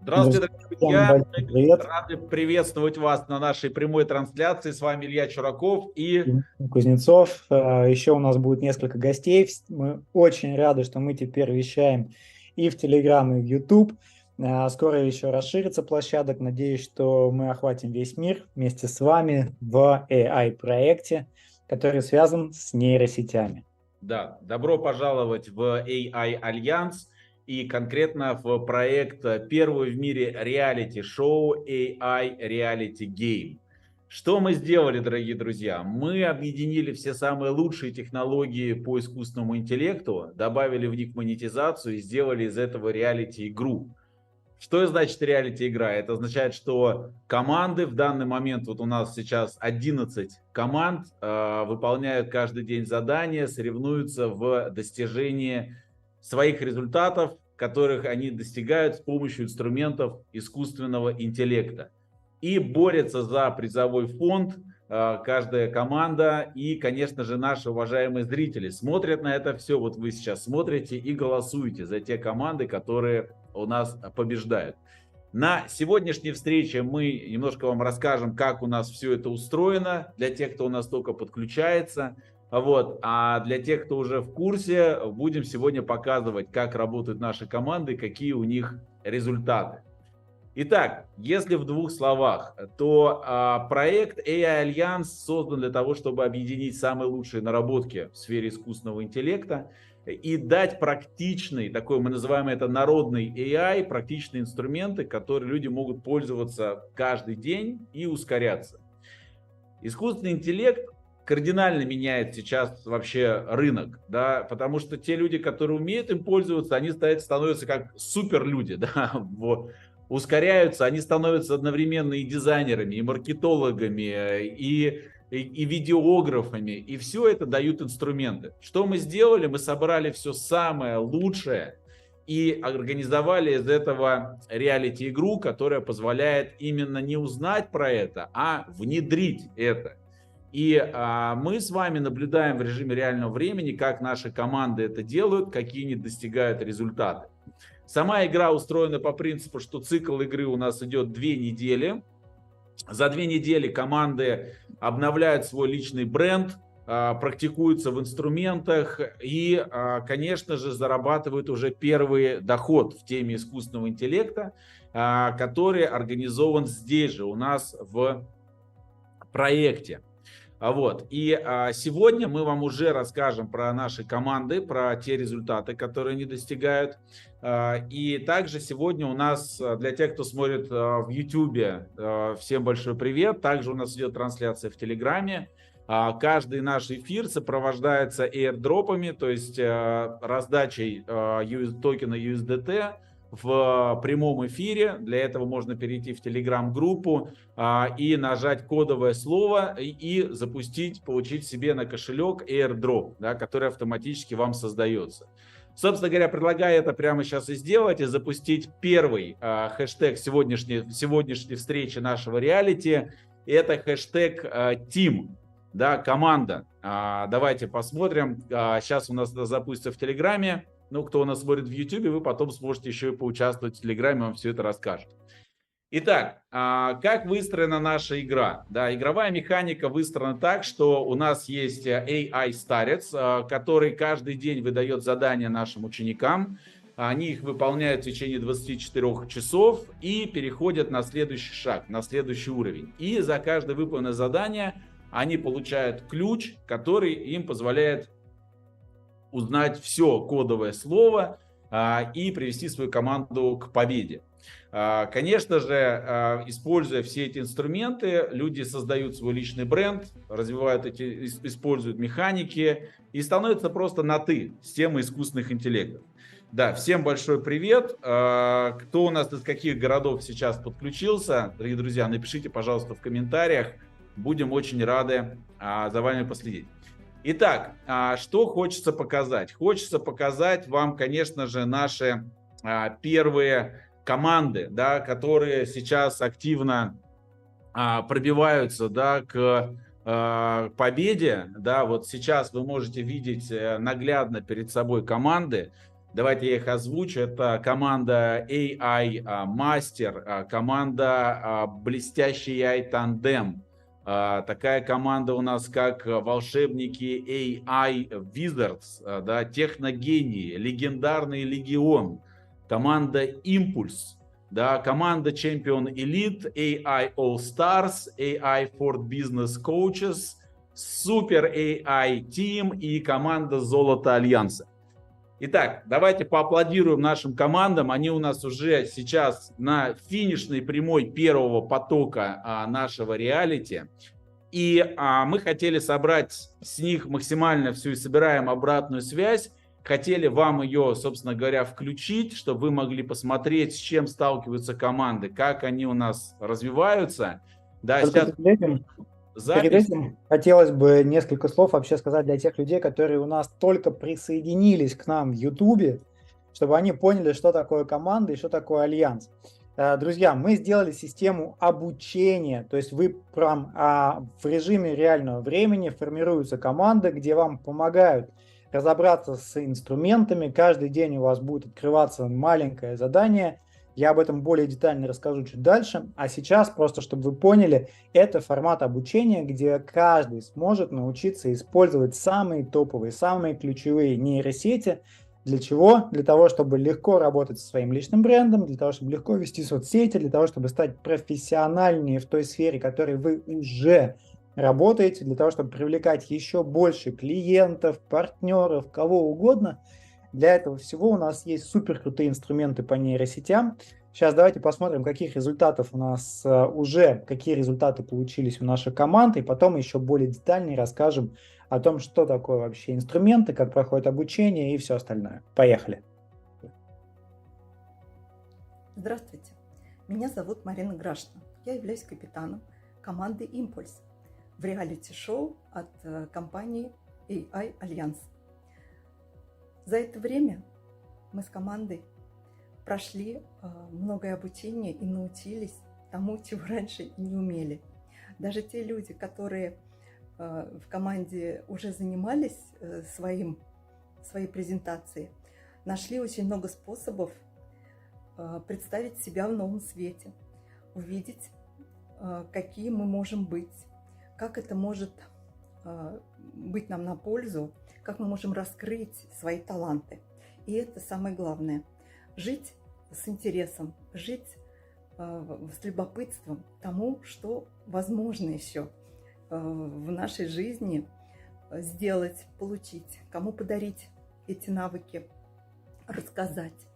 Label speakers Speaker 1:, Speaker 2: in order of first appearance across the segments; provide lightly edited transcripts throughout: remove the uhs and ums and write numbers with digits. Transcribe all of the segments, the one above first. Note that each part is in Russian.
Speaker 1: Здравствуйте, дорогие
Speaker 2: Всем
Speaker 1: друзья!
Speaker 2: большой привет.
Speaker 1: Рады приветствовать вас на нашей прямой трансляции. С вами Илья Чураков и
Speaker 2: Дмитрий Кузнецов. Еще у нас будет несколько гостей. Мы очень рады, что мы теперь вещаем и в Telegram, и в YouTube. Скоро еще расширится площадок. Надеюсь, что мы охватим весь мир вместе с вами в AI-проекте, который связан с нейросетями.
Speaker 1: да, добро пожаловать в AI Альянс и конкретно в проект первый в мире реалити-шоу AI Reality Game. Что мы сделали, дорогие друзья? Мы объединили все самые лучшие технологии по искусственному интеллекту, добавили в них монетизацию и сделали из этого реалити-игру. Что значит реалити-игра? Это означает, что команды в данный момент, вот у нас сейчас 11 команд, выполняют каждый день задания, соревнуются в достижении своих результатов, которых они достигают с помощью инструментов искусственного интеллекта. И борются за призовой фонд каждая команда и, конечно же, наши уважаемые зрители смотрят на это все. Вот вы сейчас смотрите и голосуете за те команды, которые у нас побеждают. На сегодняшней встрече мы немножко вам расскажем, как у нас все это устроено, для тех, кто у нас только подключается. Вот. А для тех, кто уже в курсе, будем сегодня показывать, как работают наши команды, какие у них результаты. Итак, если в двух словах, то проект AI Альянс создан для того, чтобы объединить самые лучшие наработки в сфере искусственного интеллекта и дать практичный, такой мы называем это народный AI, практичные инструменты, которые люди могут пользоваться каждый день и ускоряться. Искусственный интеллект кардинально меняет сейчас вообще рынок, да, потому что те люди, которые умеют им пользоваться, они становятся как суперлюди, да, ускоряются, они становятся одновременно и дизайнерами, и маркетологами, и видеографами, и все это дают инструменты. Что мы сделали? Мы собрали все самое лучшее и организовали из этого реалити-игру, которая позволяет именно не узнать про это, а внедрить это. И мы с вами наблюдаем в режиме реального времени, как наши команды это делают, какие они достигают результаты. Сама игра устроена по принципу, что цикл игры у нас идет 2 недели. За 2 недели команды обновляют свой личный бренд, практикуются в инструментах и, конечно же, зарабатывают уже первый доход в теме искусственного интеллекта, который организован здесь же у нас в проекте. Вот. И сегодня мы вам уже расскажем про наши команды, про те результаты, которые они достигают. И также сегодня у нас, для тех, кто смотрит в YouTube, всем большой привет. Также у нас идет трансляция в Телеграме. Каждый наш эфир сопровождается airdropами, то есть раздачей токена USDT в прямом эфире. Для этого можно перейти в Telegram-группу и нажать кодовое слово и запустить, получить себе на кошелек airdrop, да, который автоматически вам создается. Собственно говоря, предлагаю это прямо сейчас и сделать, и запустить первый хэштег сегодняшней встречи нашего реалити. Это хэштег Team, да, команда. Давайте посмотрим. Сейчас у нас это запустится в Телеграме. Ну, кто у нас смотрит в YouTube, вы потом сможете еще и поучаствовать в Телеграме, вам все это расскажет. Итак, как выстроена наша игра? Да, игровая механика выстроена так, что у нас есть AI-старец, который каждый день выдает задания нашим ученикам. Они их выполняют в течение 24 часов и переходят на следующий шаг, на следующий уровень. И за каждое выполненное задание они получают ключ, который им позволяет узнать все кодовое слово и привести свою команду к победе. Конечно же, используя все эти инструменты, люди создают свой личный бренд, развивают используют механики и становятся просто на «ты» с темой искусственных интеллектов. Да, всем большой привет. Кто у нас из каких городов сейчас подключился, дорогие друзья, напишите, пожалуйста, в комментариях. Будем очень рады за вами последить. Итак, что хочется показать? Хочется показать вам, конечно же, наши первые команды, да, которые сейчас активно пробиваются, да, к победе. Да, вот сейчас вы можете видеть наглядно перед собой команды. Давайте я их озвучу. Это команда AI Master, команда блестящий AI Tandem. Такая команда у нас, как волшебники AI Wizards, да, техногении, легендарный легион, команда Impulse, да, команда Champion Elite, AI All Stars, AI for Business Coaches, Super AI Team и команда Золото Альянса. Итак, давайте поаплодируем нашим командам. Они у нас уже сейчас на финишной прямой первого потока нашего реалити. И мы хотели собрать с них максимально всю и собираем обратную связь. Хотели вам ее, собственно говоря, включить, чтобы вы могли посмотреть, с чем сталкиваются команды, как они у нас развиваются. Да, сейчас...
Speaker 2: Перед этим хотелось бы несколько слов вообще сказать для тех людей, которые у нас только присоединились к нам в Ютубе, чтобы они поняли, что такое команда и что такое альянс. Друзья, мы сделали систему обучения, то есть вы прям в режиме реального времени формируются команды, где вам помогают разобраться с инструментами. Каждый день у вас будет открываться маленькое задание. Я об этом более детально расскажу чуть дальше. А сейчас, просто чтобы вы поняли, это формат обучения, где каждый сможет научиться использовать самые топовые, самые ключевые нейросети. Для чего? Для того, чтобы легко работать со своим личным брендом, для того, чтобы легко вести соцсети, для того, чтобы стать профессиональнее в той сфере, в которой вы уже работаете, для того, чтобы привлекать еще больше клиентов, партнеров, кого угодно. Для этого всего у нас есть супер крутые инструменты по нейросетям. Сейчас давайте посмотрим, каких результатов у нас какие результаты получились у нашей команды, и потом еще более детально расскажем о том, что такое вообще инструменты, как проходит обучение и все остальное. Поехали.
Speaker 3: Здравствуйте, меня зовут Марина Грашна. Я являюсь капитаном команды Impulse в реалити-шоу от компании AI Альянс. За это время мы с командой прошли многое обучение и научились тому, чего раньше не умели. Даже те люди, которые в команде уже занимались своей презентацией, нашли очень много способов представить себя в новом свете, увидеть, какие мы можем быть, как это может быть нам на пользу, как мы можем раскрыть свои таланты. И это самое главное. Жить с интересом, жить с любопытством тому, что возможно еще в нашей жизни сделать, получить, кому подарить эти навыки, рассказать.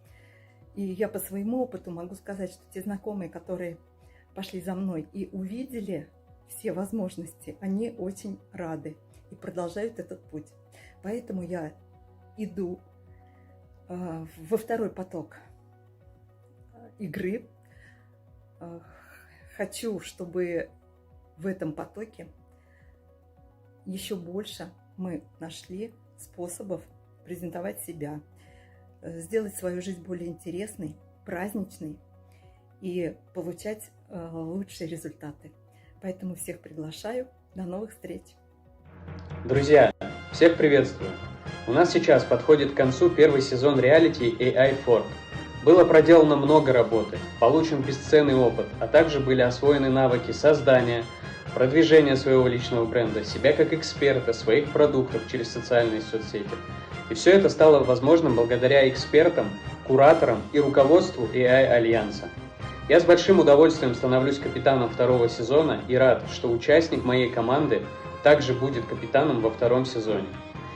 Speaker 3: И я по своему опыту могу сказать, что те знакомые, которые пошли за мной и увидели все возможности, они очень рады и продолжают этот путь. Поэтому я иду во второй поток игры. Хочу, чтобы в этом потоке еще больше мы нашли способов презентовать себя, сделать свою жизнь более интересной, праздничной и получать лучшие результаты. Поэтому всех приглашаю. До новых встреч!
Speaker 4: Друзья, всех приветствую! У нас сейчас подходит к концу первый сезон реалити AI Fork. Было проделано много работы, получен бесценный опыт, а также были освоены навыки создания, продвижения своего личного бренда, себя как эксперта, своих продуктов через социальные соцсети. И все это стало возможным благодаря экспертам, кураторам и руководству AI Альянса. Я с большим удовольствием становлюсь капитаном второго сезона и рад, что участник моей команды также будет капитаном во втором сезоне.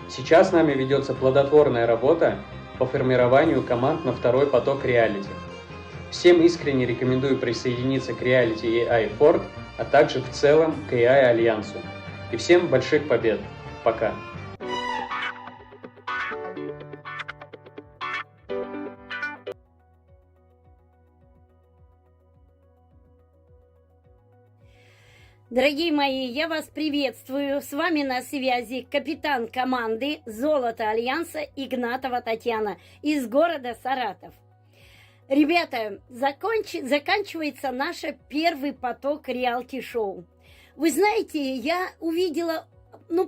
Speaker 4: Сейчас нами ведется плодотворная работа по формированию команд на второй поток реалити. Всем искренне рекомендую присоединиться к реалити AI Fork, а также в целом к AI Альянсу. И всем больших побед! Пока!
Speaker 5: Дорогие мои, я вас приветствую. С вами на связи капитан команды «Золото Альянса» Игнатова Татьяна из города Саратов. Ребята, заканчивается наш первый поток реалити-шоу. Вы знаете, я увидела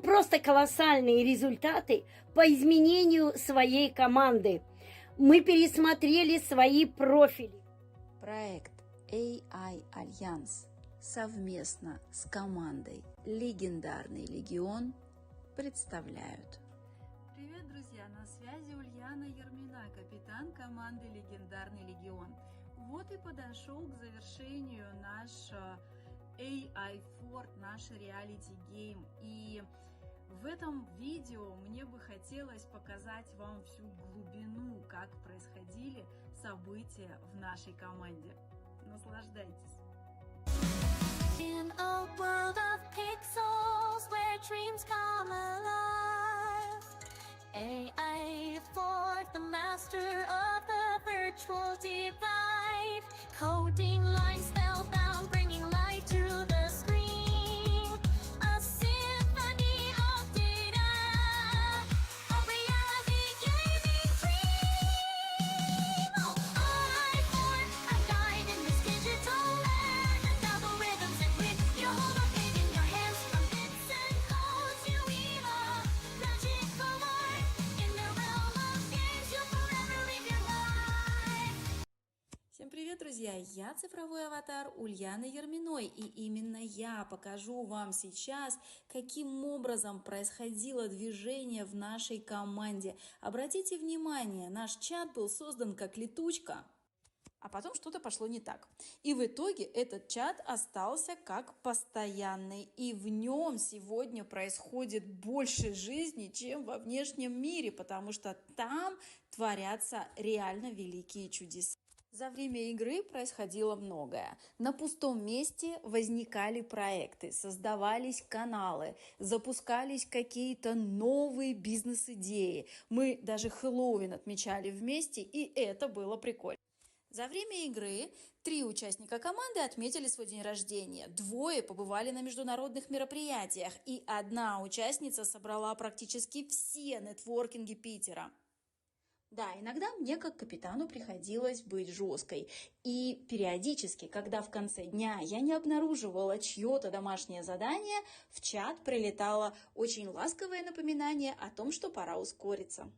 Speaker 5: просто колоссальные результаты по изменению своей команды. мы пересмотрели свои профили.
Speaker 6: Проект AI Альянс совместно с командой «Легендарный Легион» представляют.
Speaker 7: Привет, друзья! На связи Ульяна Ермина, капитан команды «Легендарный Легион». Вот и подошел к завершению наш AI Fort, наш реалити-гейм. И в этом видео мне бы хотелось показать вам всю глубину, как происходили события в нашей команде. Наслаждайтесь!
Speaker 8: In a world of pixels where dreams come alive, AI Fort, the master of the virtual divide, coding lines spellbound, bringing light to the screen, a symphony of data, a reality gaming dream. Oh, AI Fort, a guide in this digital land, algorithms and wit, you hold a page in your hands, from bits and codes you weave a magical art. In the realm of games, you'll forever live your life.
Speaker 6: Всем привет, друзья! Я цифровой аватар Ульяны Ерминой, и именно я покажу вам сейчас, каким образом происходило движение в нашей команде. Обратите внимание, наш чат был создан как летучка, а потом что-то пошло не так. И в итоге этот чат остался как постоянный, и в нем сегодня происходит больше жизни, чем во внешнем мире, потому что там творятся реально великие чудеса. За время игры происходило многое. На пустом месте возникали проекты, создавались каналы, запускались какие-то новые бизнес-идеи. Мы даже Хэллоуин отмечали вместе, и это было прикольно. За время игры 3 участника команды отметили свой день рождения, 2 побывали на международных мероприятиях, и 1 участница собрала практически все нетворкинги Питера. Да, иногда мне, как капитану, приходилось быть жесткой. И периодически, когда в конце дня я не обнаруживала чье-то домашнее задание, в чат прилетало очень ласковое напоминание о том, что пора ускориться.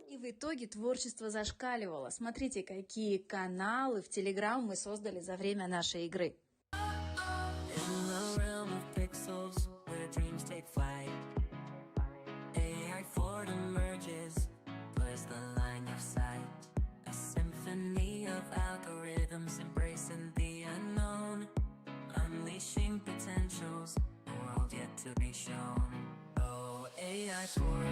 Speaker 6: И в итоге творчество зашкаливало. Смотрите, какие каналы в Telegram мы создали за время нашей игры.
Speaker 8: AI Fort emerges, blurs the line of sight. A symphony of algorithms embracing the unknown, unleashing potentials, a world yet to be shown. Oh, AI Fort,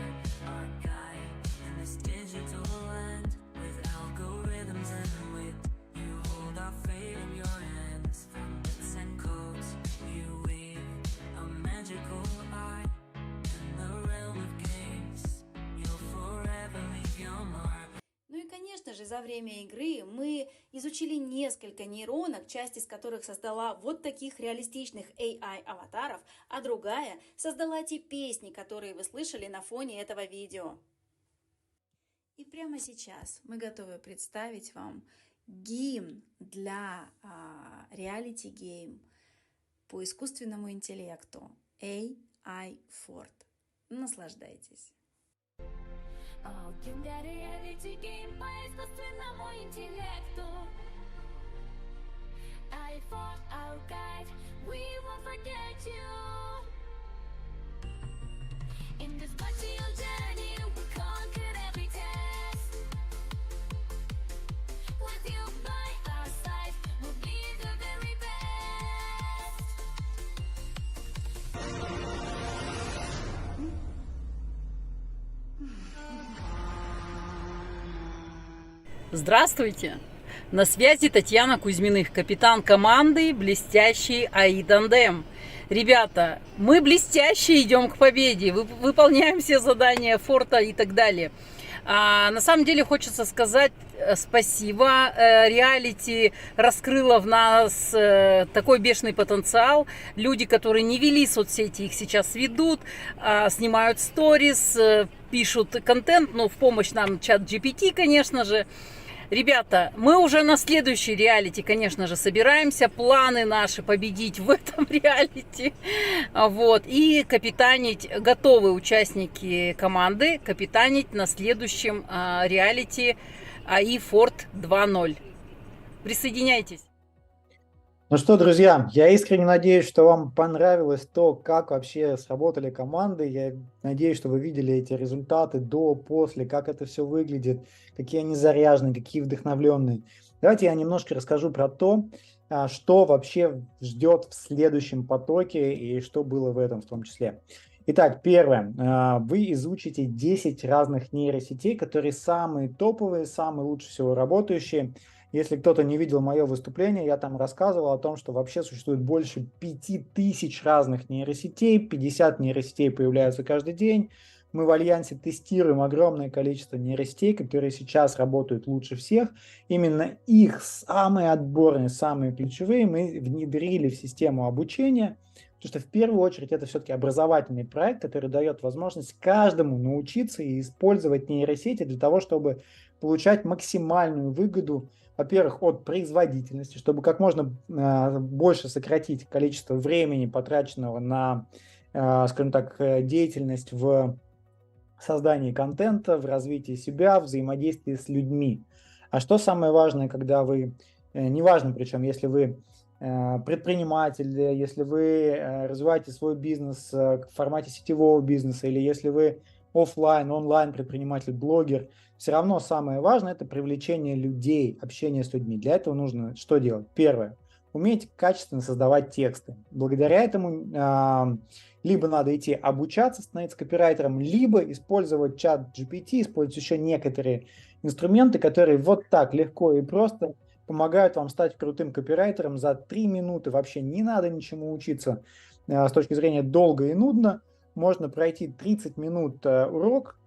Speaker 8: our guide in this digital land, with algorithms and wit. You hold our fate in your hands, from bits and codes you weave a magical art.
Speaker 6: Ну и, конечно же, за время игры мы изучили несколько нейронок, часть из которых создала вот таких реалистичных AI-аватаров, а другая создала те песни, которые вы слышали на фоне этого видео. И прямо сейчас мы готовы представить вам гимн для реалити-гейм по искусственному интеллекту AI Fort. Наслаждайтесь.
Speaker 8: Легендарный реалити-гейм по искусственному интеллекту. AI Fort, our guide, we won't forget you. In this virtual journey, we conquered every test. With you by our side, we'll be the very best.
Speaker 9: Здравствуйте! На связи Татьяна Кузьминых, капитан команды блестящий AI Тандем. Ребята, мы блестяще идем к победе, выполняем все задания форта и так далее. На самом деле хочется сказать спасибо. Реалити раскрыла в нас такой бешеный потенциал. Люди, которые не вели соцсети, их сейчас ведут, снимают сторис, пишут контент, в помощь нам чат GPT, конечно же. Ребята, мы уже на следующий реалити, конечно же, собираемся. Планы наши победить в этом реалити. Вот. И капитанить, готовы участники команды, капитанить на следующем реалити AI Fort 2.0. Присоединяйтесь.
Speaker 2: Ну что, друзья, я искренне надеюсь, что вам понравилось то, как вообще сработали команды. Я надеюсь, что вы видели эти результаты до, после, как это все выглядит, какие они заряженные, какие вдохновленные. Давайте я немножко расскажу про то, что вообще ждет в следующем потоке и что было в этом в том числе. Итак, первое. Вы изучите 10 разных нейросетей, которые самые топовые, самые лучше всего работающие. Если кто-то не видел мое выступление, я там рассказывал о том, что вообще существует больше 5000 разных нейросетей, 50 нейросетей появляются каждый день. Мы в Альянсе тестируем огромное количество нейросетей, которые сейчас работают лучше всех. Именно их самые отборные, самые ключевые мы внедрили в систему обучения, потому что в первую очередь это все-таки образовательный проект, который дает возможность каждому научиться и использовать нейросети для того, чтобы получать максимальную выгоду, во-первых, от производительности, чтобы как можно больше сократить количество времени, потраченного на, скажем так, деятельность в создании контента, в развитии себя, взаимодействии с людьми. А что самое важное, когда вы, неважно причем, если вы предприниматель, если вы развиваете свой бизнес в формате сетевого бизнеса, или если вы офлайн, онлайн предприниматель, блогер, все равно самое важное – это привлечение людей, общение с людьми. Для этого нужно что делать? Первое – уметь качественно создавать тексты. Благодаря этому либо надо идти обучаться, становиться копирайтером, либо использовать чат GPT, использовать еще некоторые инструменты, которые вот так легко и просто помогают вам стать крутым копирайтером за 3 минуты. Вообще не надо ничему учиться с точки зрения долго и нудно. Можно пройти 30 минут урок,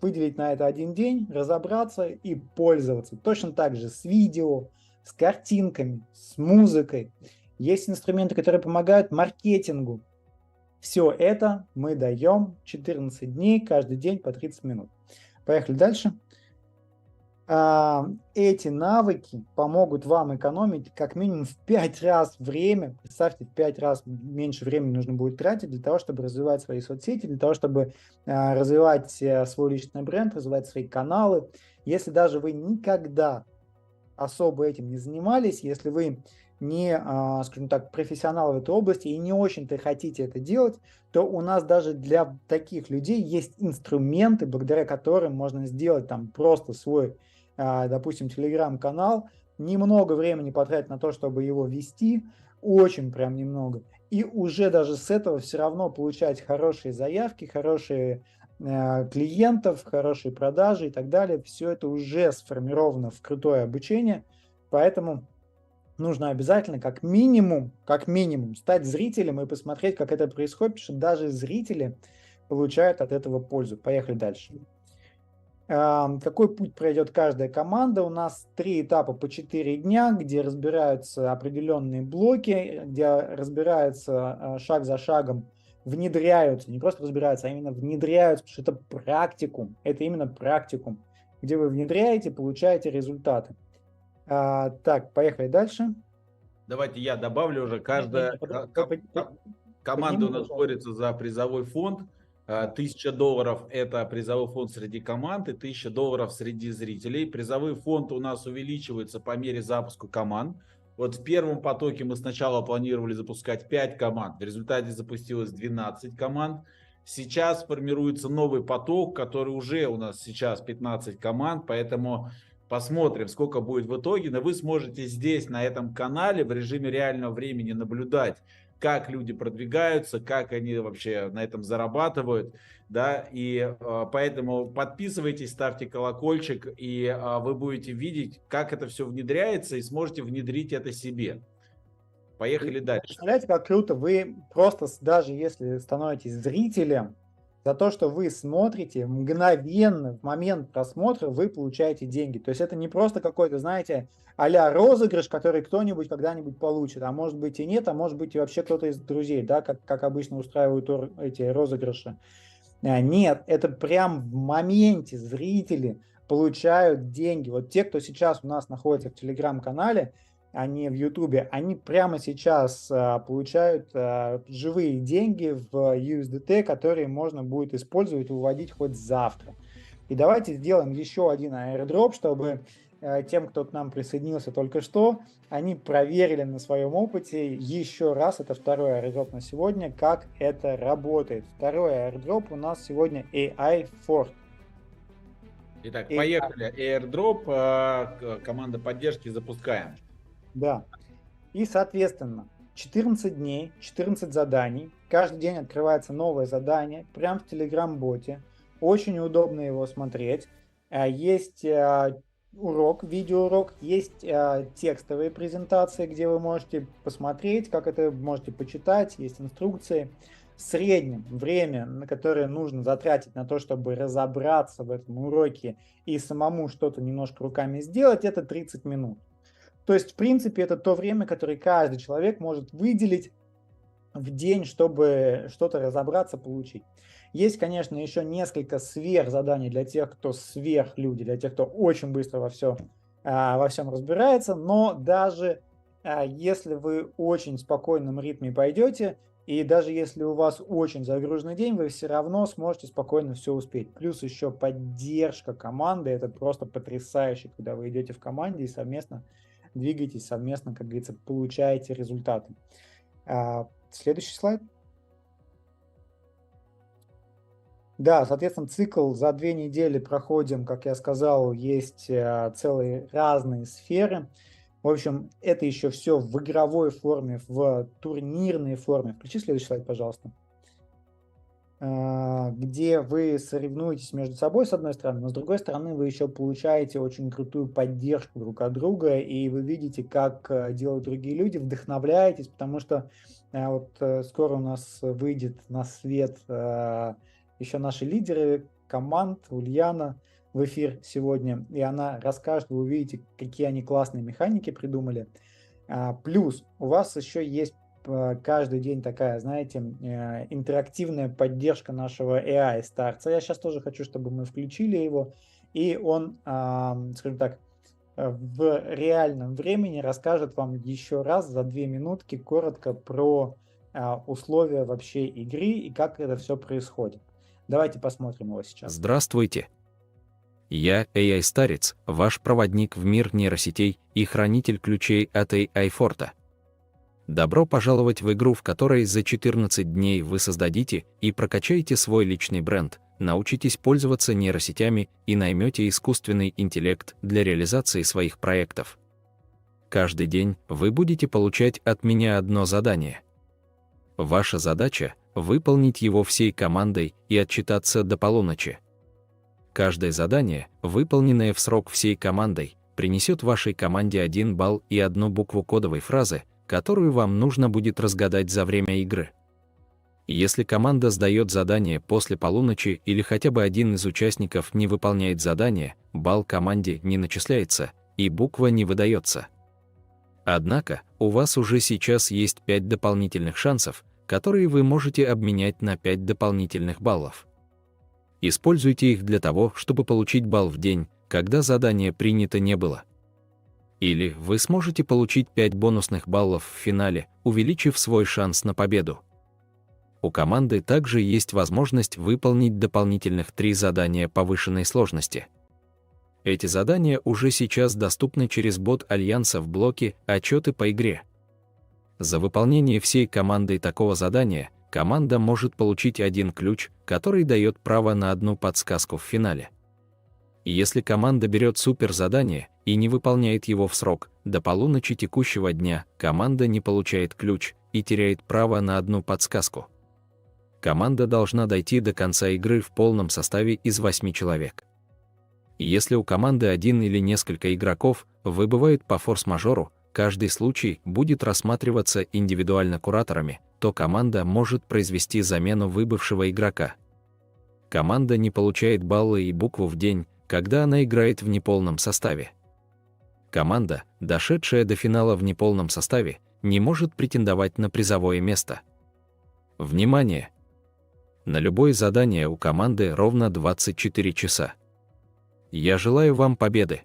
Speaker 2: выделить на это один день, разобраться и пользоваться. Точно так же с видео, с картинками, с музыкой. Есть инструменты, которые помогают маркетингу. Все это мы даем 14 дней, каждый день по 30 минут. Поехали дальше. Эти навыки помогут вам экономить как минимум в 5 раз время. Представьте, в 5 раз меньше времени нужно будет тратить для того, чтобы развивать свои соцсети, для того, чтобы развивать свой личный бренд, развивать свои каналы. Если даже вы никогда особо этим не занимались, если вы не, скажем так, профессионал в этой области и не очень-то хотите это делать, то у нас даже для таких людей есть инструменты, благодаря которым можно сделать там просто свой, допустим, телеграм-канал, немного времени потратить на то, чтобы его вести, очень прям немного, и уже даже с этого все равно получать хорошие заявки, хорошие клиентов, хорошие продажи и так далее. Все это уже сформировано в крутое обучение, поэтому нужно обязательно как минимум стать зрителем и посмотреть, как это происходит, потому что даже зрители получают от этого пользу. Поехали дальше. Какой путь пройдет каждая команда? У нас 3 этапа по 4 дня, где разбираются определенные блоки, где разбираются шаг за шагом, внедряются, не просто разбираются, а именно внедряются, потому что это практикум, это именно практикум, где вы внедряете, получаете результаты. Так, поехали дальше.
Speaker 1: Давайте я добавлю уже. Каждая команда у нас борется за призовой фонд. $1000 это призовой фонд среди команд и $1000 среди зрителей. Призовой фонд у нас увеличивается по мере запуска команд. Вот в первом потоке мы сначала планировали запускать 5 команд. В результате запустилось 12 команд. Сейчас формируется новый поток, который уже у нас сейчас 15 команд. Поэтому посмотрим, сколько будет в итоге. Но вы сможете здесь, на этом канале, в режиме реального времени наблюдать, как люди продвигаются, как они вообще на этом зарабатывают, да, и поэтому подписывайтесь, ставьте колокольчик, и вы будете видеть, как это все внедряется, и сможете внедрить это себе. Поехали дальше.
Speaker 2: Представляете, как круто, вы просто, даже если становитесь зрителем, за то, что вы смотрите, мгновенно, в момент просмотра вы получаете деньги. То есть это не просто какой-то, знаете, а-ля розыгрыш, который кто-нибудь когда-нибудь получит, а может быть и нет, а может быть и вообще кто-то из друзей, да, как обычно устраивают эти розыгрыши. Нет, это прям в моменте зрители получают деньги. Вот те, кто сейчас у нас находится в Телеграм-канале, а не в Ютубе, они прямо сейчас получают живые деньги в USDT, которые можно будет использовать, выводить хоть завтра. И давайте сделаем еще один airdrop, чтобы тем, кто к нам присоединился только что, они проверили на своем опыте еще раз, это второй airdrop на сегодня, как это работает. Второй airdrop у нас сегодня AI Fort.
Speaker 1: Итак, поехали. Airdrop, команда поддержки, запускаем.
Speaker 2: Да. И, соответственно, 14 дней, 14 заданий. Каждый день открывается новое задание прямо в Telegram-боте. Очень удобно его смотреть. Есть урок, видеоурок, есть текстовые презентации, где вы можете посмотреть, как это можете почитать, есть инструкции. В среднем время, на которое нужно затратить на то, чтобы разобраться в этом уроке и самому что-то немножко руками сделать, это 30 минут. То есть, в принципе, это то время, которое каждый человек может выделить в день, чтобы что-то разобраться, получить. Есть, конечно, еще несколько сверхзаданий для тех, кто сверхлюди, для тех, кто очень быстро во всем разбирается, но даже если вы в очень спокойном ритме пойдете, и даже если у вас очень загруженный день, вы все равно сможете спокойно все успеть. Плюс еще поддержка команды, это просто потрясающе, когда вы идете в команде и совместно двигаетесь, совместно, как говорится, получаете результаты. Следующий слайд. Да, соответственно, цикл за 2 недели проходим, как я сказал, есть целые разные сферы. В общем, это еще все в игровой форме, в турнирной форме. Включи следующий слайд, пожалуйста. Где вы соревнуетесь между собой, с одной стороны, но с другой стороны вы еще получаете очень крутую поддержку друг от друга, и вы видите, как делают другие люди, вдохновляетесь, потому что вот скоро у нас выйдет на свет еще наши лидеры команд, Ульяна в эфир сегодня, и она расскажет, вы увидите, какие они классные механики придумали. Плюс у вас еще есть каждый день такая, знаете, интерактивная поддержка нашего AI-старца. Я сейчас тоже хочу, чтобы мы включили его, и он, скажем так, в реальном времени расскажет вам еще раз за 2 минутки коротко про условия вообще игры и как это все происходит. Давайте посмотрим его сейчас.
Speaker 10: Здравствуйте. Я AI-старец, ваш проводник в мир нейросетей и хранитель ключей от AI Fort. Добро пожаловать в игру, в которой за 14 дней вы создадите и прокачаете свой личный бренд, научитесь пользоваться нейросетями и наймете искусственный интеллект для реализации своих проектов. Каждый день вы будете получать от меня одно задание. Ваша задача – выполнить его всей командой и отчитаться до полуночи. Каждое задание, выполненное в срок всей командой, принесет вашей команде 1 балл и 1 букву кодовой фразы, которую вам нужно будет разгадать за время игры. Если команда сдает задание после полуночи или хотя бы один из участников не выполняет задание, балл команде не начисляется и буква не выдается. Однако, у вас уже сейчас есть 5 дополнительных шансов, которые вы можете обменять на 5 дополнительных баллов. Используйте их для того, чтобы получить балл в день, когда задание принято не было. Или вы сможете получить 5 бонусных баллов в финале, увеличив свой шанс на победу. У команды также есть возможность выполнить дополнительных 3 задания повышенной сложности. Эти задания уже сейчас доступны через бот Альянса в блоке «Отчеты по игре». За выполнение всей командой такого задания команда может получить 1 ключ, который дает право на 1 подсказку в финале. Если команда берет суперзадание и не выполняет его в срок, до полуночи текущего дня команда не получает ключ и теряет право на 1 подсказку. Команда должна дойти до конца игры в полном составе из 8 человек. Если у команды 1 или несколько игроков выбывают по форс-мажору, каждый случай будет рассматриваться индивидуально кураторами, то команда может произвести замену выбывшего игрока. Команда не получает баллы и букву в день, когда она играет в неполном составе. Команда, дошедшая до финала в неполном составе, не может претендовать на призовое место. Внимание! На любое задание у команды ровно 24 часа. Я желаю вам победы.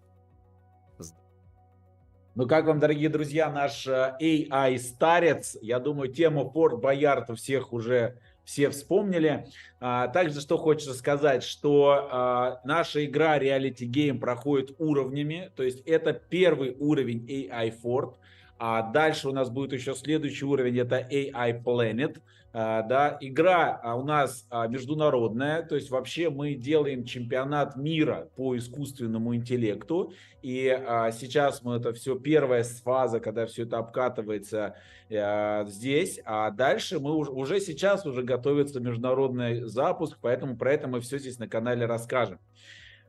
Speaker 1: Ну, как вам, дорогие друзья, наш AI-старец? Я думаю, тему Форт Боярд у всех уже все вспомнили. Также, что хочется сказать, что наша игра Reality Game проходит уровнями. То есть это первый уровень AI Fort. А дальше у нас будет еще следующий уровень, это AI Planet. Да, игра у нас международная, то есть вообще мы делаем чемпионат мира по искусственному интеллекту, и сейчас мы это все первая фаза, когда все это обкатывается здесь, а дальше мы уже сейчас уже готовится международный запуск, поэтому про это мы все здесь на канале расскажем.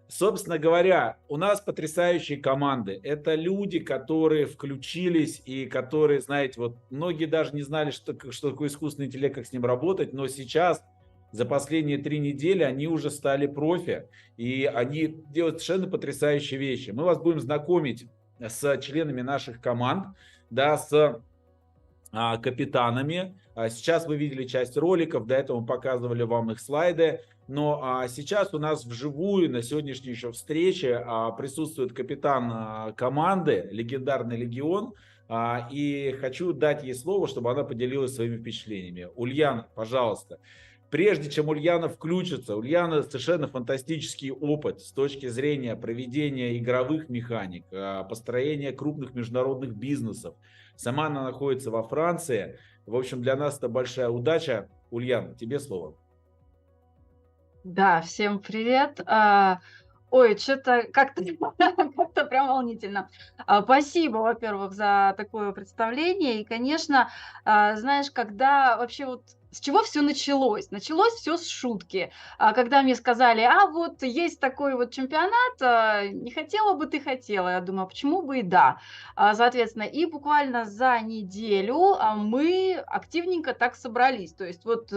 Speaker 1: Собственно говоря, у нас потрясающие команды. Это люди, которые включились и которые, знаете, вот многие даже не знали, что такое искусственный интеллект, как с ним работать, но сейчас, за последние 3 недели, они уже стали профи, и они делают совершенно потрясающие вещи. Мы вас будем знакомить с членами наших команд, да, с капитанами. Сейчас вы видели часть роликов, до этого мы показывали вам их слайды. Но сейчас у нас вживую на сегодняшней еще встрече присутствует капитан команды «Легендарный легион». И хочу дать ей слово, чтобы она поделилась своими впечатлениями. Ульяна, пожалуйста. Прежде чем Ульяна включится, Ульяна совершенно фантастический опыт с точки зрения проведения игровых механик, построения крупных международных бизнесов. Сама она находится во Франции. В общем, для нас это большая удача. Ульяна, тебе слово.
Speaker 11: Да, всем привет. Ой, что-то как-то прям волнительно. Спасибо, во-первых, за такое представление. И, конечно, знаешь, когда вообще вот с чего все началось? Началось все с шутки. Когда мне сказали, вот есть такой вот чемпионат, не хотела бы ты, хотела. Я думаю, почему бы и да. Соответственно, и буквально за неделю мы активненько так собрались. То есть вот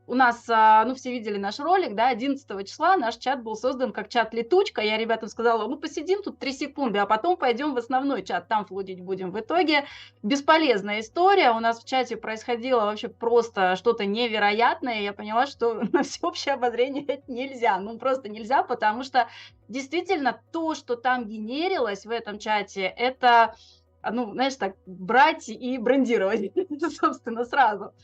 Speaker 11: у нас, все видели наш ролик, да, 11 числа наш чат был создан как чат-летучка. Я ребятам сказала, посидим тут 3 секунды, а потом пойдем в основной чат, там флудить будем. В итоге бесполезная история. У нас в чате происходило вообще просто что-то невероятное. Я поняла, что на всеобщее обозрение это нельзя. Просто нельзя, потому что действительно то, что там генерилось в этом чате, это, знаешь, так, брать и брендировать, собственно, сразу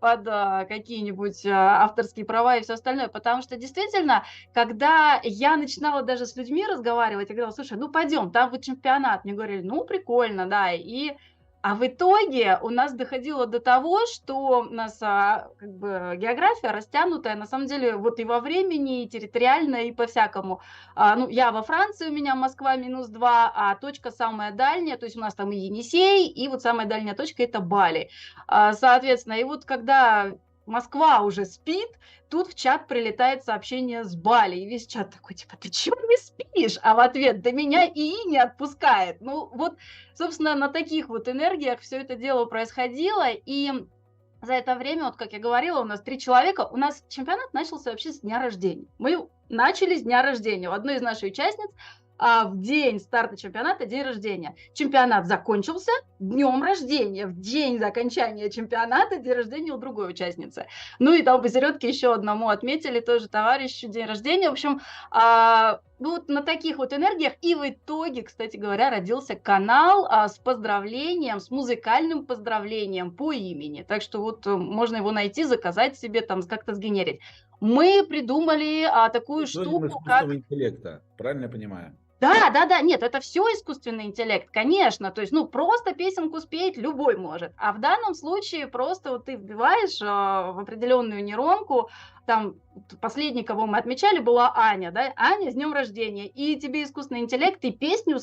Speaker 11: под какие-нибудь авторские права и все остальное, потому что действительно, когда я начинала даже с людьми разговаривать, я говорила, слушай, пойдем, там вот чемпионат, мне говорили, прикольно, да, а в итоге у нас доходило до того, что у нас география растянутая, на самом деле, вот и во времени, и территориально, и по-всякому. Я во Франции, у меня Москва -2, а точка самая дальняя, то есть у нас там и Енисей, и вот самая дальняя точка – это Бали. Соответственно, и вот когда Москва уже спит, тут в чат прилетает сообщение с Бали, и весь чат такой, типа, ты чего не спишь? А в ответ, да меня ИИ не отпускает. Вот, собственно, на таких вот энергиях все это дело происходило, и за это время, вот как я говорила, у нас 3 человека, у нас чемпионат начался вообще с дня рождения. Мы начали с дня рождения. У одной из наших участниц в день старта чемпионата день рождения. Чемпионат закончился днем рождения. В день окончания чемпионата день рождения у другой участницы. И там посередке еще одному отметили тоже товарищу день рождения. В общем, вот на таких вот энергиях. И в итоге, кстати говоря, родился канал с поздравлением, с музыкальным поздравлением по имени. Так что вот можно его найти, заказать себе, там как-то сгенерить. Мы придумали такую штуку, как...
Speaker 1: интеллекта, правильно я понимаю?
Speaker 11: Да, нет, это все искусственный интеллект, конечно, то есть, просто песенку спеть любой может, а в данном случае просто вот ты вбиваешь в определенную нейронку, там, последний, кого мы отмечали, была Аня, да, Аня с днем рождения, и тебе искусственный интеллект и песню,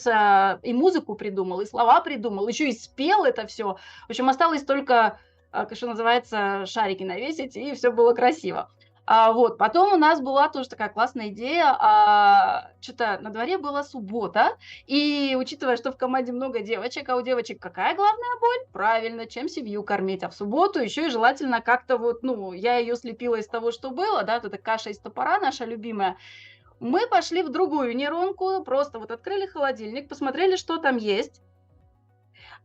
Speaker 11: и музыку придумал, и слова придумал, еще и спел это все, в общем, осталось только, что называется, шарики навесить, и все было красиво. Вот. Потом у нас была тоже такая классная идея, что-то на дворе была суббота, и учитывая, что в команде много девочек, а у девочек какая главная боль? Правильно, чем семью кормить, а в субботу еще и желательно как-то вот, я ее слепила из того, что было, да, вот эта каша из топора наша любимая. Мы пошли в другую нейронку, просто вот открыли холодильник, посмотрели, что там есть,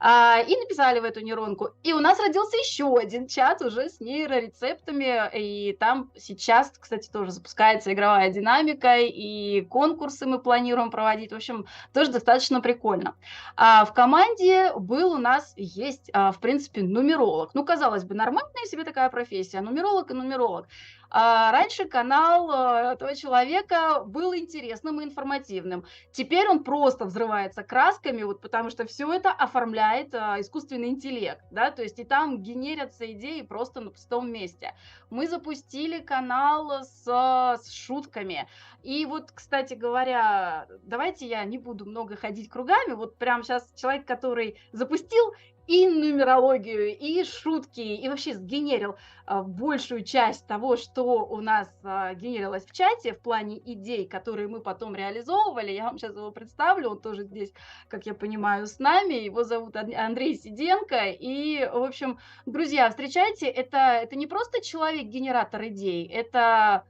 Speaker 11: и написали в эту нейронку. И у нас родился еще один чат уже с нейрорецептами, и там сейчас, кстати, тоже запускается игровая динамика, и конкурсы мы планируем проводить. В общем, тоже достаточно прикольно. В команде был у нас, есть, в принципе, нумеролог. Ну, казалось бы, нормальная себе такая профессия, нумеролог и нумеролог. Раньше канал этого человека был интересным и информативным. Теперь он просто взрывается красками, вот потому что все это оформляет искусственный интеллект, да, то есть и там генерятся идеи просто на пустом месте. Мы запустили канал с шутками. И вот, кстати говоря, давайте я не буду много ходить кругами, вот прямо сейчас человек, который запустил и нумерологию, и шутки, и вообще сгенерил большую часть того, что у нас генерилось в чате в плане идей, которые мы потом реализовывали. Я вам сейчас его представлю, он тоже здесь, как я понимаю, с нами. Его зовут Андрей Сиденко. И, в общем, друзья, встречайте, это не просто человек-генератор идей, это...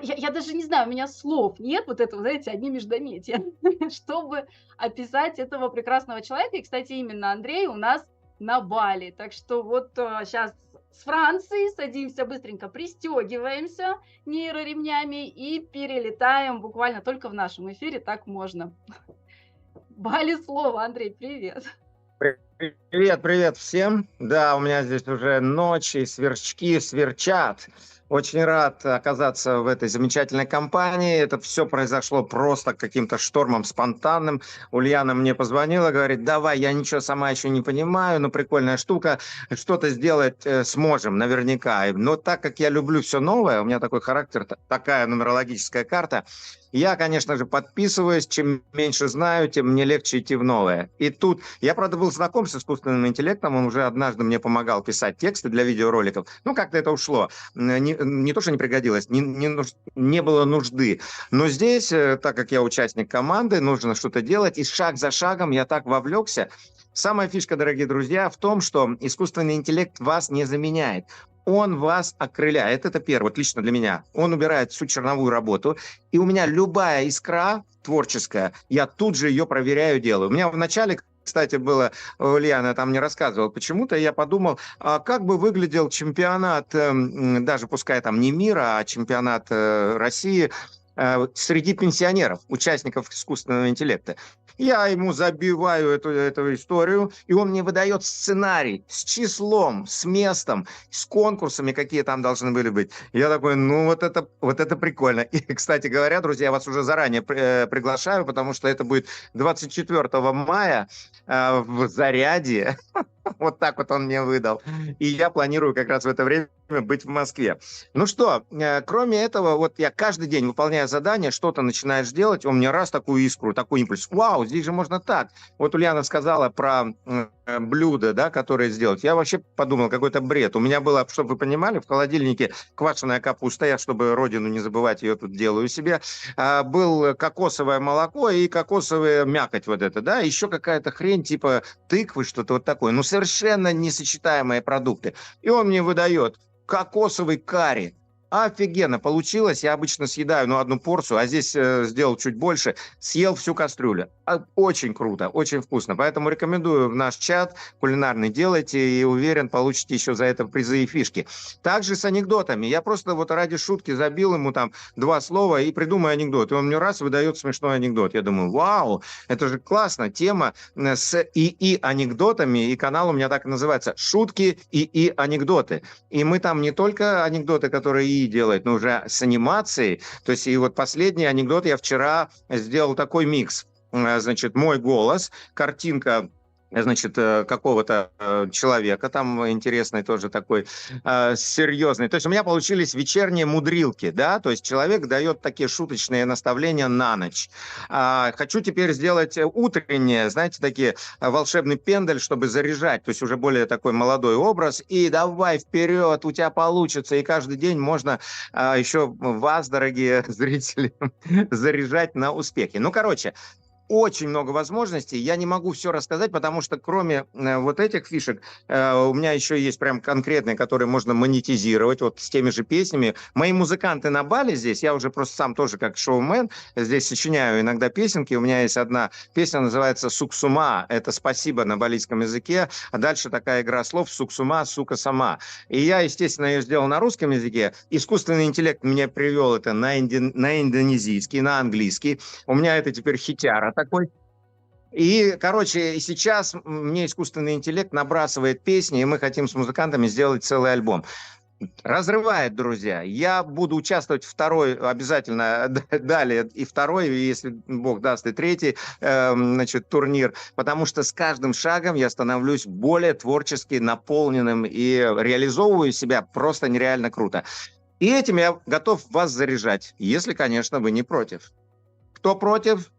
Speaker 11: Я даже не знаю, у меня слов нет, вот этого, знаете, одни междометия, чтобы описать этого прекрасного человека. И, кстати, именно Андрей у нас на Бали. Так что вот сейчас с Франции садимся быстренько, пристегиваемся нейроремнями и перелетаем буквально только в нашем эфире, так можно. Бали слово, Андрей, привет.
Speaker 12: Привет всем. Да, у меня здесь уже ночи, сверчки сверчат. Очень рад оказаться в этой замечательной компании. Это все произошло просто каким-то штормом спонтанным. Ульяна мне позвонила, говорит, давай, я ничего сама еще не понимаю, но прикольная штука, что-то сделать сможем наверняка. Но так как я люблю все новое, у меня такой характер, такая нумерологическая карта, я, конечно же, подписываюсь. Чем меньше знаю, тем мне легче идти в новое. И тут я, правда, был знаком с искусственным интеллектом. Он уже однажды мне помогал писать тексты для видеороликов. Ну, как-то это ушло. Не то, что не пригодилось, не было нужды. Но здесь, так как я участник команды, нужно что-то делать. И шаг за шагом я так вовлекся. Самая фишка, дорогие друзья, в том, что искусственный интеллект вас не заменяет. Он вас окрыляет, это первое, вот лично для меня. Он убирает всю черновую работу, и у меня любая искра творческая, я тут же ее проверяю, делаю. У меня вначале, кстати, было, Ульяна там мне рассказывала, почему-то я подумал, как бы выглядел чемпионат, даже пускай там не мира, а чемпионат России, среди пенсионеров, участников искусственного интеллекта. Я ему забиваю эту историю, и он мне выдает сценарий с числом, с местом, с конкурсами, какие там должны были быть. Я такой, ну вот это прикольно. И, кстати говоря, друзья, я вас уже заранее приглашаю, потому что это будет 24 мая в Заряде. Вот так вот он мне выдал. И я планирую как раз в это время быть в Москве. Ну что, кроме этого, вот я каждый день, выполняя задание, что-то начинаешь делать, он мне раз такую искру, такой импульс. Вау, здесь же можно так. Вот Ульяна сказала про блюдо, да, которое сделать. Я вообще подумал, какой-то бред. У меня было, чтобы вы понимали, в холодильнике квашеная капуста, я, чтобы родину не забывать, ее тут делаю себе. Был кокосовое молоко и кокосовая мякоть вот это, да, еще какая-то хрень типа тыквы, что-то вот такое. Ну, совершенно несочетаемые продукты. И он мне выдает кокосовый карри. Офигенно получилось. Я обычно съедаю, одну порцию, а здесь сделал чуть больше. Съел всю кастрюлю. Очень круто, очень вкусно. Поэтому рекомендую в наш чат кулинарный делайте, и уверен, получите еще за это призы и фишки. Также с анекдотами. Я просто вот ради шутки забил ему там 2 слова и придумаю анекдот. И он мне раз выдает смешной анекдот. Я думаю, вау, это же классно. Тема с ИИ анекдотами, и канал у меня так и называется «Шутки ИИ анекдоты». И мы там не только анекдоты, которые ИИ делает, но уже с анимацией. То есть и вот последний анекдот я вчера сделал такой микс. Значит, мой голос, картинка, значит, какого-то человека, там интересный тоже такой, серьезный. То есть у меня получились вечерние мудрилки, да, то есть человек дает такие шуточные наставления на ночь. Хочу теперь сделать утренние, знаете, такие волшебный пендель, чтобы заряжать, то есть уже более такой молодой образ, и давай вперед, у тебя получится, и каждый день можно еще вас, дорогие зрители, заряжать на успехи. Ну, короче, очень много возможностей. Я не могу все рассказать, потому что кроме вот этих фишек, у меня еще есть прям конкретные, которые можно монетизировать вот с теми же песнями. Мои музыканты на Бали здесь, я уже просто сам тоже как шоумен, здесь сочиняю иногда песенки. У меня есть одна песня, называется «Суксума». Это «спасибо» на балийском языке. А дальше такая игра слов «Суксума», «сука сама». И я, естественно, ее сделал на русском языке. Искусственный интеллект меня привел это на индонезийский, на английский. У меня это теперь хитяра такой. И, короче, сейчас мне искусственный интеллект набрасывает песни, и мы хотим с музыкантами сделать целый альбом. Разрывает, друзья. Я буду участвовать второй, обязательно далее и второй, если Бог даст, и третий, значит, турнир, потому что с каждым шагом я становлюсь более творчески наполненным и реализовываю себя просто нереально круто. И этим я готов вас заряжать, если, конечно, вы не против. Кто против?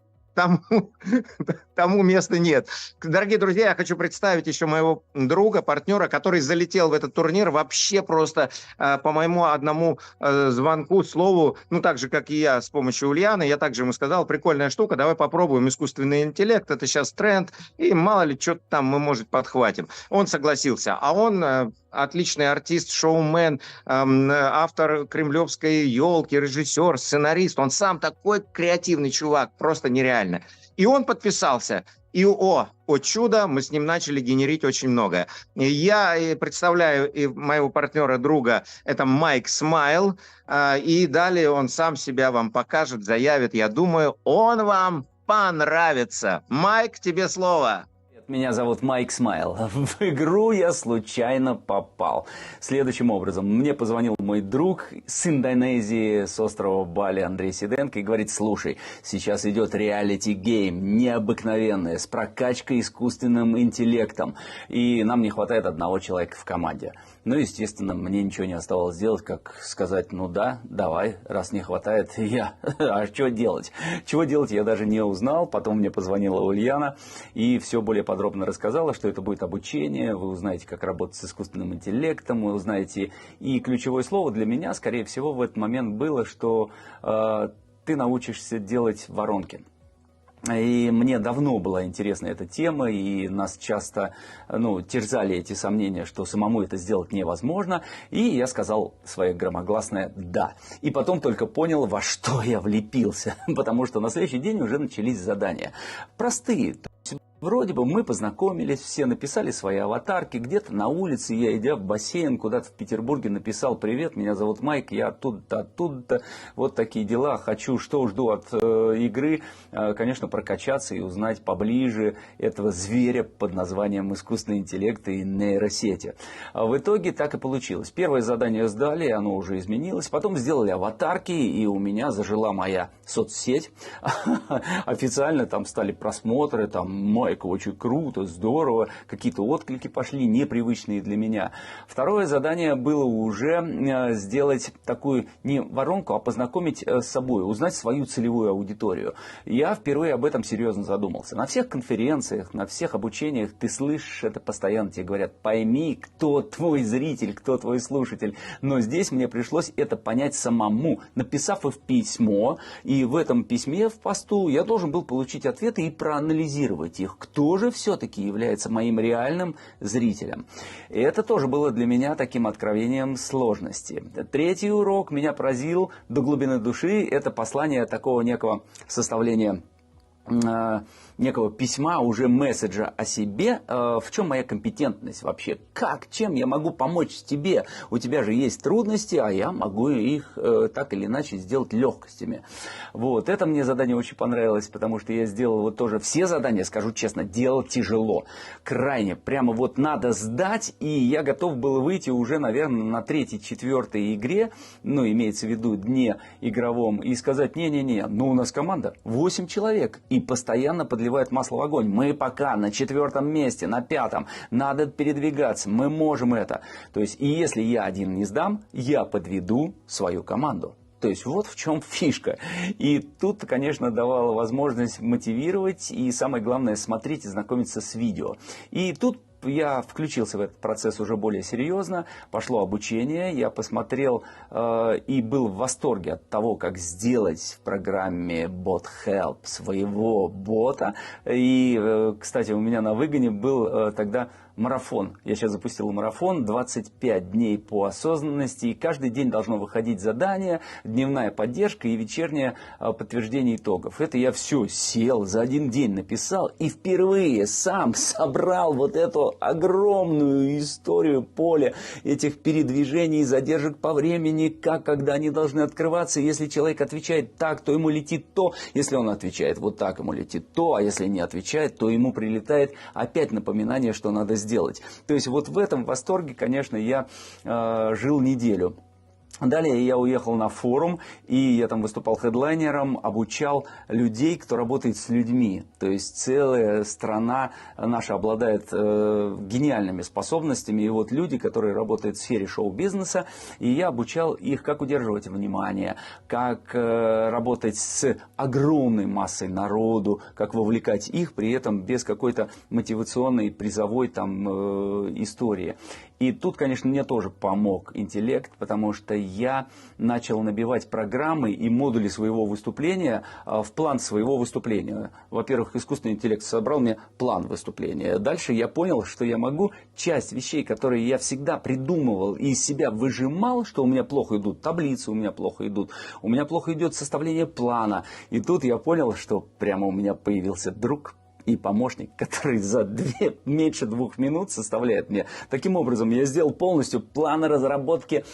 Speaker 12: Тому места нет. Дорогие друзья, я хочу представить еще моего друга, партнера, который залетел в этот турнир вообще просто по моему одному звонку, слову, ну так же, как и я с помощью Ульяны. Я также ему сказал, прикольная штука, давай попробуем искусственный интеллект, это сейчас тренд, и мало ли, что-то там мы, может, подхватим. Он согласился, а он... отличный артист, шоумен, автор «Кремлевской елки», режиссер, сценарист. Он сам такой креативный чувак, просто нереально. И он подписался. И, о чудо, мы с ним начали генерить очень многое. Я представляю и моего партнера, друга, это Майк Смайл. И далее он сам себя вам покажет, заявит. Я думаю, он вам понравится. Майк, тебе слово.
Speaker 13: Меня зовут Майк Смайл. В игру я случайно попал. Следующим образом. Мне позвонил мой друг с Индонезии, с острова Бали, Андрей Сиденко, и говорит, слушай, сейчас идет реалити-гейм, необыкновенное, с прокачкой искусственным интеллектом. И нам не хватает одного человека в команде. Ну, естественно, мне ничего не оставалось делать, как сказать, ну да, давай, раз не хватает, я. А что делать? Чего делать, я даже не узнал. Потом мне позвонила Ульяна и все более подробно рассказала, что это будет обучение, вы узнаете, как работать с искусственным интеллектом, вы узнаете. И ключевое слово для меня, скорее всего, в этот момент было, что ты научишься делать воронки. И мне давно была интересна эта тема, и нас часто терзали эти сомнения, что самому это сделать невозможно. И я сказал свое громогласное «да». И потом только понял, во что я влепился, потому что на следующий день уже начались задания. Простые. Вроде бы мы познакомились, все написали свои аватарки, где-то на улице я, идя в бассейн, куда-то в Петербурге, написал «Привет, меня зовут Майк, я оттуда-то, оттуда-то, вот такие дела, хочу, что жду от игры, конечно, прокачаться и узнать поближе этого зверя под названием искусственный интеллект и нейросети». В итоге так и получилось. Первое задание сдали, оно уже изменилось, потом сделали аватарки, и у меня зажила моя соцсеть. Официально там стали просмотры, там Майк, очень круто, здорово, какие-то отклики пошли, непривычные для меня. Второе задание было уже сделать такую не воронку, а познакомить с собой, узнать свою целевую аудиторию. Я впервые об этом серьезно задумался. На всех конференциях, на всех обучениях ты слышишь это постоянно, тебе говорят, пойми, кто твой зритель, кто твой слушатель. Но здесь мне пришлось это понять самому, написав в письмо, и в этом письме, в посту, я должен был получить ответы и проанализировать их. Кто же все-таки является моим реальным зрителем? И это тоже было для меня таким откровением сложности. Третий урок меня поразил до глубины души. Это послание такого некого составления, некого письма, уже месседжа о себе. В чем моя компетентность вообще? Чем я могу помочь тебе? У тебя же есть трудности, а я могу их так или иначе сделать легкостями. Вот. Это мне задание очень понравилось, потому что я сделал вот тоже все задания, скажу честно, делал тяжело. Крайне. Прямо вот надо сдать, и я готов был выйти уже, наверное, на 3-4 игре, имеется в виду дне игровом, и сказать, не-не-не, у нас команда 8 человек, и постоянно подливают масло в огонь. Мы пока на 4 месте, на 5, надо передвигаться, мы можем это. То есть, и если я один не сдам, я подведу свою команду. То есть, вот в чем фишка. И тут, конечно, давала возможность мотивировать, и самое главное, смотреть и знакомиться с видео. И тут я включился в этот процесс уже более серьезно, пошло обучение, я посмотрел и был в восторге от того, как сделать в программе Bot Help своего бота. И, кстати, у меня на выгоне был тогда марафон. Я сейчас запустил марафон, 25 дней по осознанности, и каждый день должно выходить задание, дневная поддержка и вечернее подтверждение итогов. Это я все сел, за один день написал и впервые сам собрал вот эту огромную историю поля этих передвижений, задержек по времени, когда они должны открываться. Если человек отвечает так, то ему летит то. Если он отвечает вот так, ему летит то. А если не отвечает, то ему прилетает опять напоминание, что надо сделать. То есть вот в этом восторге, конечно, я жил неделю. Далее я уехал на форум, и я там выступал хедлайнером, обучал людей, кто работает с людьми. То есть целая страна наша обладает гениальными способностями. И вот люди, которые работают в сфере шоу-бизнеса, и я обучал их, как удерживать внимание, как работать с огромной массой народу, как вовлекать их, при этом без какой-то мотивационной призовой там истории. И тут, конечно, мне тоже помог интеллект, потому что я начал набивать программы и модули своего выступления в план своего выступления. Во-первых, искусственный интеллект собрал мне план выступления. Дальше я понял, что я могу часть вещей, которые я всегда придумывал и из себя выжимал, что у меня плохо идут таблицы, у меня плохо идет составление плана. И тут я понял, что прямо у меня появился друг и помощник, который за меньше 2 минут составляет мне. Таким образом, я сделал полностью план разработки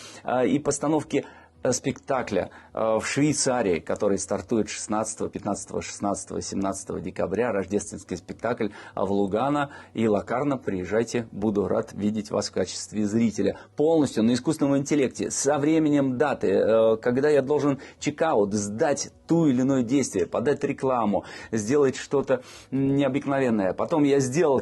Speaker 13: и постановки спектакля в Швейцарии, который стартует 16, 15, 16, 17 декабря. Рождественский спектакль в Лугано и Локарно. Приезжайте, буду рад видеть вас в качестве зрителя. Полностью на искусственном интеллекте, со временем даты, когда я должен чекаут, сдать ту или иное действие, подать рекламу, сделать что-то необыкновенное. Потом я сделал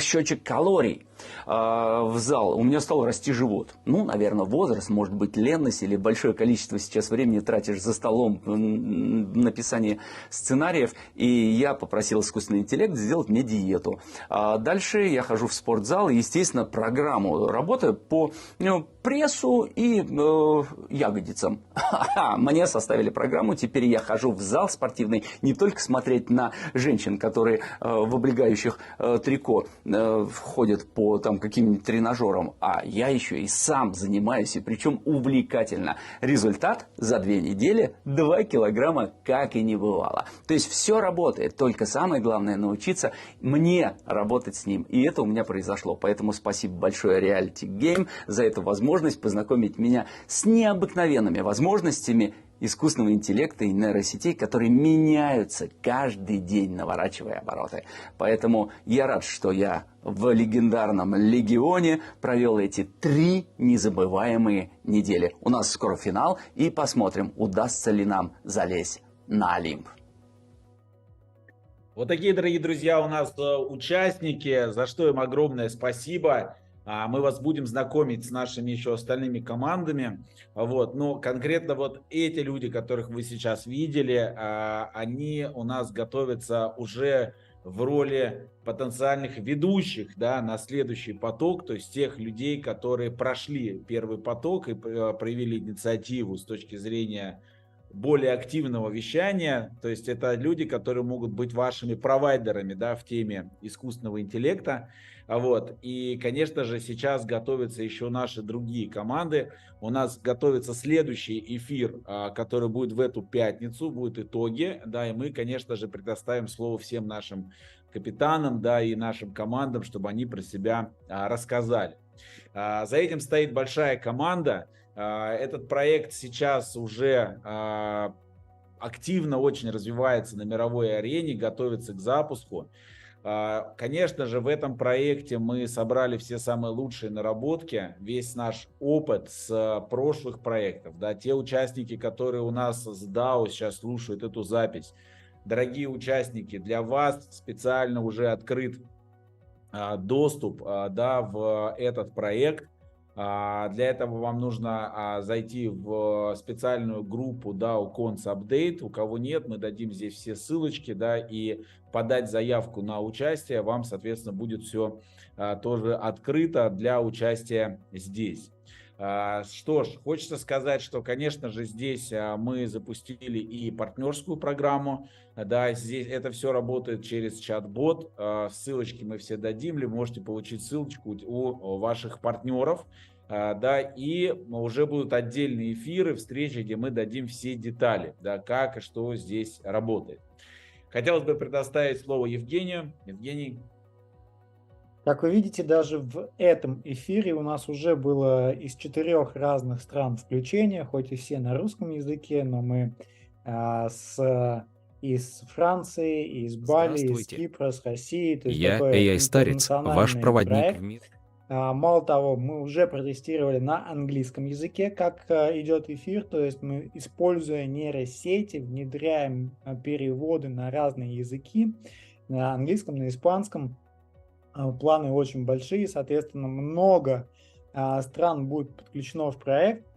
Speaker 13: счетчик калорий в зал, у меня стал расти живот. Ну, наверное, возраст, может быть, ленность или большое количество сейчас времени тратишь за столом на написание сценариев. И я попросил искусственный интеллект сделать мне диету. Дальше я хожу в спортзал и, естественно, программу работаю по прессу и ягодицам. Мне составили программу, теперь я хожу в зал спортивный не только смотреть на женщин, которые в облегающих трико ходят по там каким-нибудь тренажерам, а я еще и сам занимаюсь, и причем увлекательно. Результат за 2 недели 2 килограмма как и не бывало. То есть все работает, только самое главное научиться мне работать с ним. И это у меня произошло. Поэтому спасибо большое Reality Game за эту возможность познакомить меня с необыкновенными возможностями искусственного интеллекта и нейросетей, которые меняются каждый день, наворачивая обороты. Поэтому я рад, что я в легендарном Легионе провел эти 3 незабываемые недели. У нас скоро финал, и посмотрим, удастся ли нам залезть на Олимп.
Speaker 1: Вот такие, дорогие друзья, у нас участники, за что им огромное спасибо. Мы вас будем знакомить с нашими еще остальными командами. Вот. Но конкретно вот эти люди, которых вы сейчас видели, они у нас готовятся уже в роли потенциальных ведущих, да, на следующий поток, то есть тех людей, которые прошли первый поток и проявили инициативу с точки зрения более активного вещания. То есть это люди, которые могут быть вашими провайдерами, да, в теме искусственного интеллекта. Вот. И, конечно же, сейчас готовятся еще наши другие команды. У нас готовится следующий эфир, который будет в эту пятницу, будут итоги. Да, и мы, конечно же, предоставим слово всем нашим капитанам, да, и нашим командам, чтобы они про себя рассказали. За этим стоит большая команда. Этот проект сейчас уже активно очень развивается на мировой арене, готовится к запуску. Конечно же, в этом проекте мы собрали все самые лучшие наработки, весь наш опыт с прошлых проектов. Да, те участники, которые у нас с DAO сейчас слушают эту запись, дорогие участники, для вас специально уже открыт доступ, да, в этот проект. Для этого вам нужно зайти в специальную группу DAO Cons Update. У кого нет, мы дадим здесь все ссылочки, да, и подать заявку на участие. Вам, соответственно, будет все тоже открыто для участия здесь. Что ж, хочется сказать, что, конечно же, здесь мы запустили и партнерскую программу. Да, здесь это все работает через чат-бот. Ссылочки мы все дадим, или можете получить ссылочку у ваших партнеров. Да, и уже будут отдельные эфиры, встречи, где мы дадим все детали, да, как и что здесь работает. Хотелось бы предоставить слово Евгению. Евгений.
Speaker 2: Как вы видите, даже в этом эфире у нас уже было из 4 разных стран включения, хоть и все на русском языке, но мы из Франции, из Бали, из Кипра, с России. То есть
Speaker 10: Я
Speaker 2: такой
Speaker 10: AI-старец, ваш
Speaker 2: интернациональный
Speaker 10: проводник
Speaker 2: проект.
Speaker 10: в мир.
Speaker 2: Мало того, мы уже протестировали на английском языке, как идет эфир, то есть мы, используя нейросети, внедряем переводы на разные языки, на английском, на испанском. Планы очень большие, соответственно, много стран будет подключено в проект.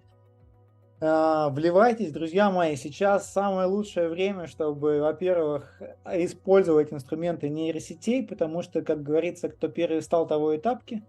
Speaker 2: Вливайтесь, друзья мои, сейчас самое лучшее время, чтобы, во-первых, использовать инструменты нейросетей, потому что, как говорится, кто первый встал, того и тапки.